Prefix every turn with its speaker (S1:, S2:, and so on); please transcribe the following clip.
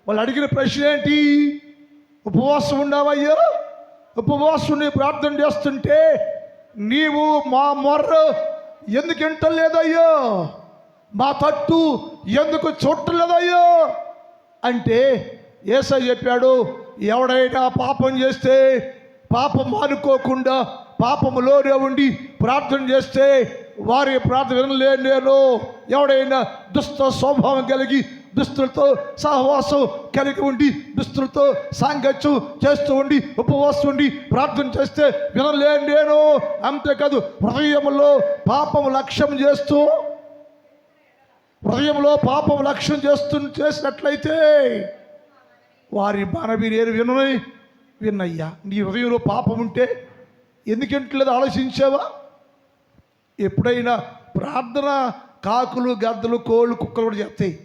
S1: వాళ్ళు అడిగిన ప్రశ్న ఏంటి? ఉపవాసం ఉన్నావయ్యో, ఉపవాసం ఉండి ప్రార్థన చేస్తుంటే నీవు మా మొర్ర ఎందుకు వింటలేదయ్యో, మా తట్టు ఎందుకు చూడలేదయ్యో అంటే యేసయ్య చెప్పాడు, ఎవడైనా పాపం చేస్తే పాపం మానుకోకుండా పాపములోనే ఉండి ప్రార్థన చేస్తే వారి ప్రార్థన వినలేను నేను. ఎవడైనా దుష్ట స్వభావం కలిగి దుస్తులతో సహవాసం కలిగి ఉండి దుస్తులతో సాంగత్యం చేస్తూ ఉండి ఉపవాసం ఉండి ప్రార్థన చేస్తే వినలేను నేను. అంతేకాదు హృదయంలో పాపము లక్ష్యం చేస్తూ చేసినట్లయితే వారి మనవి నేను విన్నయ్యా. నీ హృదయంలో పాపం ఉంటే ఎందుకంటలేదు ఆలోచించావా? ఎప్పుడైనా ప్రార్థన కాకులు, గద్దలు, కోళ్ళు, కుక్కలు కూడా చేస్తాయి.